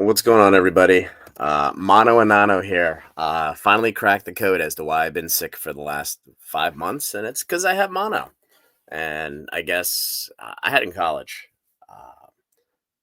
What's going on, everybody? Mono and Nano here. Finally cracked the code as to why I've been sick for the last 5 months, and it's because I have mono. And I guess I had in college, uh,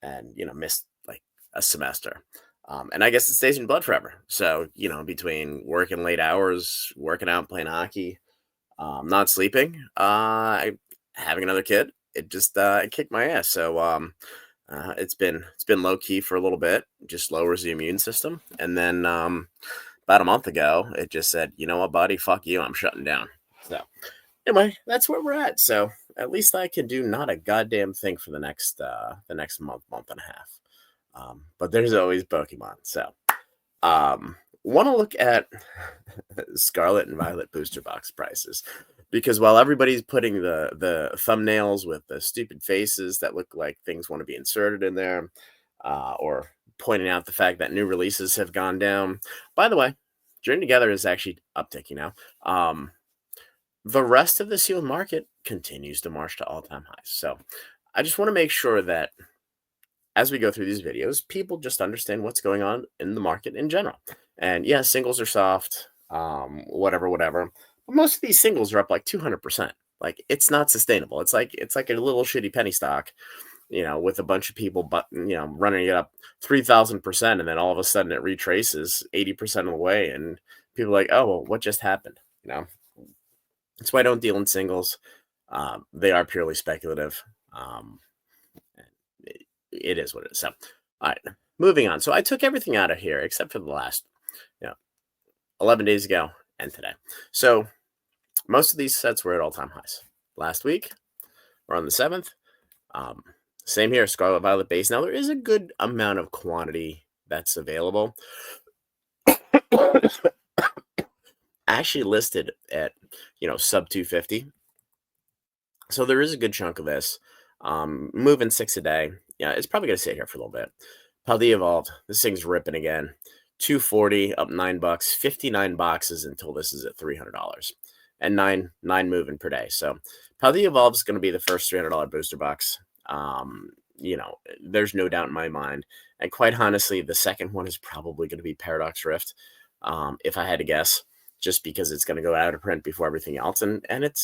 and missed like a semester. And I guess it stays in blood forever. So between working late hours, working out, playing hockey, not sleeping, having another kid, it kicked my ass. So it's been low key for a little bit, just lowers the immune system, and then about a month ago, it just said, "You know what, buddy? Fuck you. I'm shutting down." So anyway, that's where we're at. So at least I can do not a goddamn thing for the next month and a half. But there's always Pokemon. So want to look at Scarlet and Violet booster box prices because while everybody's putting the thumbnails with the stupid faces that look like things want to be inserted in there, or pointing out the fact that new releases have gone down. By the way, Journey Together is actually upticking now. The rest of the sealed market continues to march to all-time highs. So I just want to make sure that as we go through these videos, people just understand what's going on in the market in general. And yeah, singles are soft, whatever. But most of these singles are up like 200%. Like it's not sustainable. It's like a little shitty penny stock, with a bunch of people, but running it up 3,000%, and then all of a sudden it retraces 80% of the way, and people are like, oh, well, what just happened? That's why I don't deal in singles. They are purely speculative. It is what it is. So, all right, moving on. So I took everything out of here except for the last, you know, 11 days ago and today. So most of these sets were at all-time highs. Last week, we're on the 7th. Same here, Scarlet Violet base. Now there is a good amount of quantity that's available. Actually listed at sub 250. So there is a good chunk of this. Moving 6 a day. Yeah, it's probably gonna sit here for a little bit. Paldea evolved. This thing's ripping again. 240 up $9, 59 boxes until this is at $300, and nine moving per day. So Paldea evolved is going to be the first $300 booster box. There's no doubt in my mind. And quite honestly, the second one is probably going to be Paradox Rift, if I had to guess, just because it's going to go out of print before everything else, and it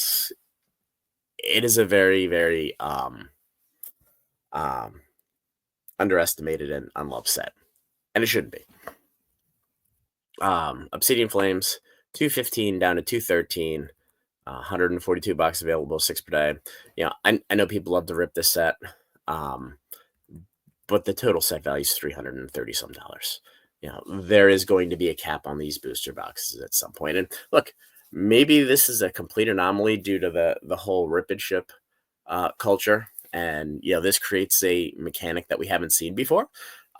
is a very, very underestimated and unloved set, and it shouldn't be. Obsidian Flames, 215 down to 213, 142 boxes available, 6 per day. I know people love to rip this set, but the total set value is $330 some dollars. There is going to be a cap on these booster boxes at some point. And look, maybe this is a complete anomaly due to the whole rip and ship culture. And this creates a mechanic that we haven't seen before.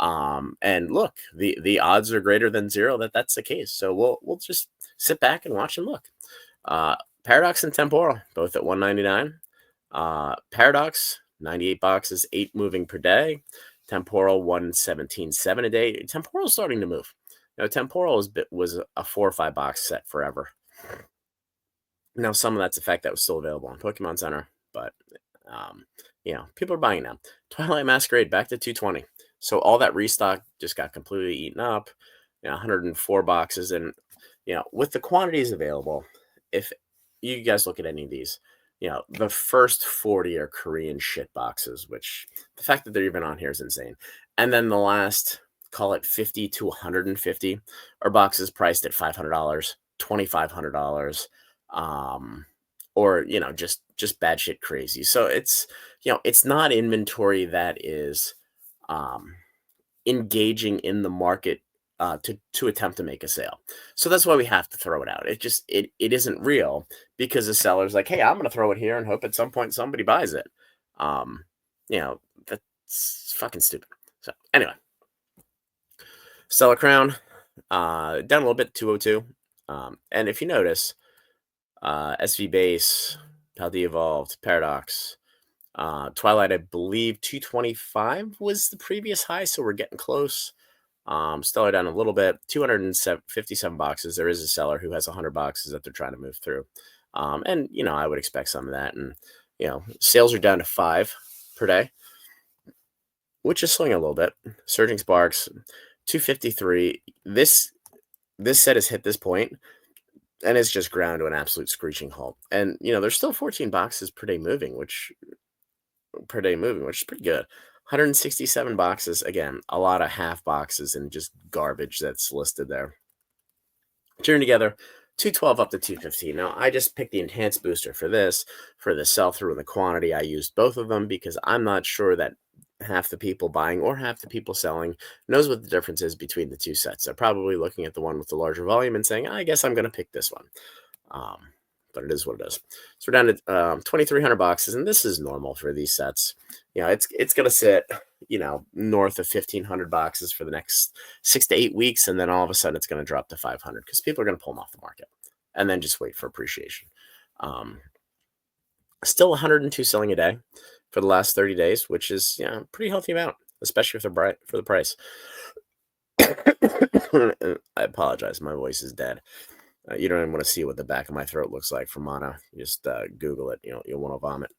And look, the odds are greater than zero that that's the case. So we'll just sit back and watch and look. Paradox and Temporal both at 199. Paradox 98 boxes, 8 moving per day. Temporal 117.7 a day. Temporal is starting to move. Temporal was a 4 or 5 box set forever. Now some of that's the fact that was still available on Pokemon Center, but people are buying now. Twilight Masquerade back to 220. So all that restock just got completely eaten up. 104 boxes, and with the quantities available, if you guys look at any of these, the first 40 are Korean shit boxes, which the fact that they're even on here is insane. And then the last, call it 50 to 150, are boxes priced at $500, $2,500, or just bad shit crazy. So it's not inventory that is engaging in the market to attempt to make a sale. So that's why we have to throw it out. It isn't real because the seller's like, hey, I'm going to throw it here and hope at some point somebody buys it. That's fucking stupid. So anyway, Stellar Crown down a little bit, 202. And if you notice, SV Base, Paldea Evolved, Paradox, Twilight, I believe 225 was the previous high, so we're getting close. Stellar down a little bit, 257 boxes. There is a seller who has 100 boxes that they're trying to move through. And I would expect some of that. And sales are down to 5 per day. which is swinging a little bit. Surging Sparks, 253. This set has hit this point and it's just ground to an absolute screeching halt. And there's still 14 boxes per day moving, which is pretty good. 167 boxes. Again, a lot of half boxes and just garbage that's listed there. Turn together 212 up to 215. Now, I just picked the enhanced booster for this, for the sell through and the quantity. I used both of them because I'm not sure that half the people buying or half the people selling knows what the difference is between the two sets. They're probably looking at the one with the larger volume and saying, I guess I'm going to pick this one. Um, but it is what it is. So we're down to 2,300 boxes, and this is normal for these sets. It's going to sit, north of 1,500 boxes for the next 6 to 8 weeks, and then all of a sudden it's going to drop to 500 because people are going to pull them off the market, and then just wait for appreciation. Um, Still 102 selling a day for the last 30 days, which is a pretty healthy amount, especially for the price. I apologize, my voice is dead. You don't even want to see what the back of my throat looks like from mono. Just Google it. You'll want to vomit.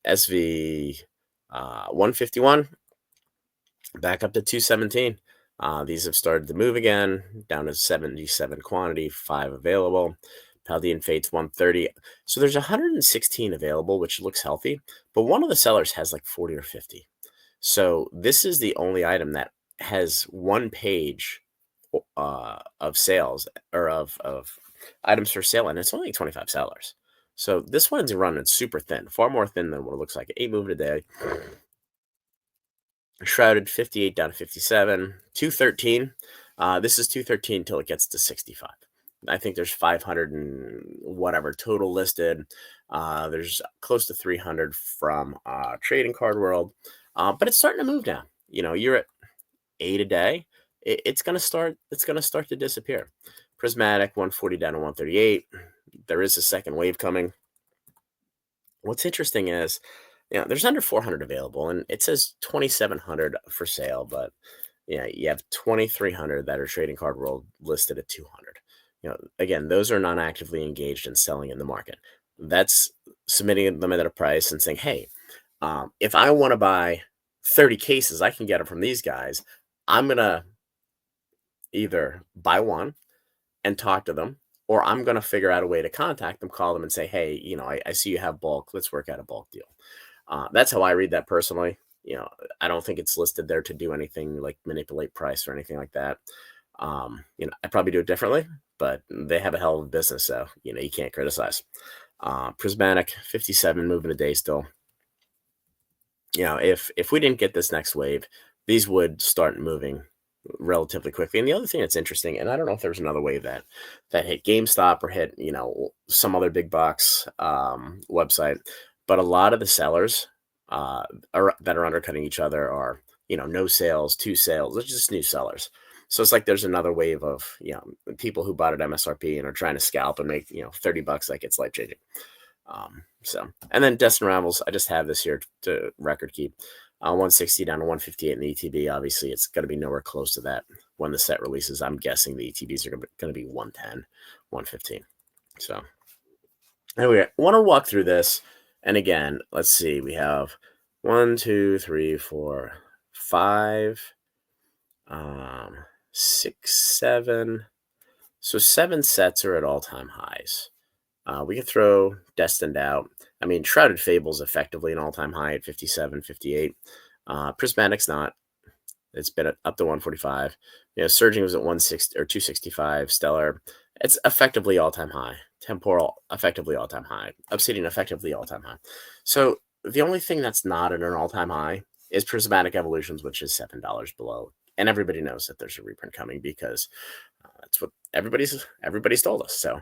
SV 151 back up to 217. These have started to move again, down to 77 quantity, 5 available. Paldean Fates 130. So there's 116 available, which looks healthy, but one of the sellers has like 40 or 50. So this is the only item that has one page of sales or of items for sale, and it's only 25 sellers. So this one's running super thin, far more thin than what it looks like. 8 moving a day. Shrouded 58 down to 57, 213. This is 213 until it gets to 65. I think there's 500 and whatever total listed. There's close to 300 from Trading Card World, but it's starting to move now. You're at 8 a day. It's gonna start. It's gonna start to disappear. Prismatic 140 down to 138. There is a second wave coming. What's interesting is, there's under 400 available, and it says 2,700 for sale, but you have 2,300 that are Trading Card World listed at 200. Again, those are not actively engaged in selling in the market. That's submitting them at a price and saying, hey, if I want to buy 30 cases, I can get them from these guys. I'm gonna either buy one and talk to them, or I'm going to figure out a way to contact them, call them and say, hey, I see you have bulk. Let's work out a bulk deal. That's how I read that personally. I don't think it's listed there to do anything like manipulate price or anything like that. I probably do it differently, but they have a hell of a business. So, you can't criticize. Prismatic 57 moving a day still. If we didn't get this next wave, these would start moving relatively quickly. And the other thing that's interesting, and I don't know if there's another wave that hit GameStop or hit some other big box website, but a lot of the sellers that are undercutting each other are no sales, 2 sales. They're just new sellers. So it's like there's another wave of people who bought at MSRP and are trying to scalp and make $30 like it's life changing. And then Destin Ravels, I just have this here to record keep. 160 down to 158 in the ETB. Obviously, it's going to be nowhere close to that when the set releases. I'm guessing the ETBs are going to be 110, 115. So anyway, I want to walk through this. And again, let's see. We have 1, 2, 3, 4, 5, 6, 7. So 7 sets are at all-time highs. We can throw Destined out. I mean, Shrouded Fable's effectively an all-time high at 57, 58. Prismatic's not. It's been up to 145. Surging was at 160 or 265. Stellar, it's effectively all-time high. Temporal, effectively all-time high. Obsidian, effectively all-time high. So the only thing that's not at an all-time high is Prismatic Evolutions, which is $7 below. And everybody knows that there's a reprint coming because that's what everybody's told us. So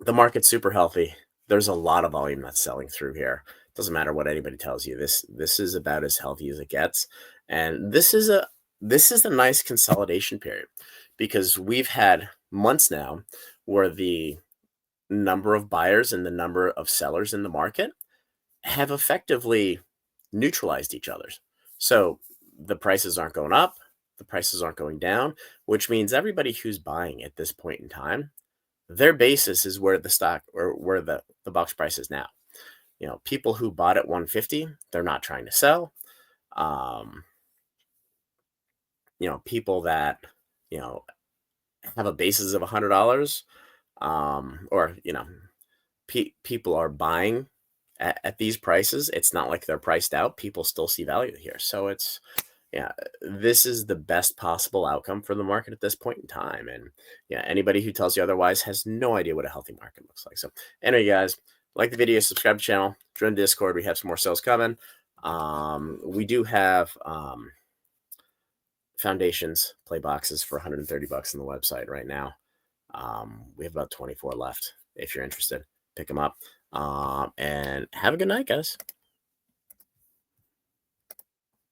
the market's super healthy. There's a lot of volume that's selling through here. Doesn't matter what anybody tells you. This is about as healthy as it gets, and this is a nice consolidation period because we've had months now where the number of buyers and the number of sellers in the market have effectively neutralized each other. So the prices aren't going up, the prices aren't going down, which means everybody who's buying at this point in time, their basis is where the stock or where the box price is now. People who bought at 150, they're not trying to sell. Um, People that, you know, have a basis of $100, or, people are buying at these prices. It's not like they're priced out. People still see value here. So yeah, this is the best possible outcome for the market at this point in time. And yeah, anybody who tells you otherwise has no idea what a healthy market looks like. So anyway, guys, like the video, subscribe to the channel, join the Discord. We have some more sales coming. We do have foundations play boxes for 130 bucks on the website right now. We have about 24 left. If you're interested, pick them up. And have a good night, guys.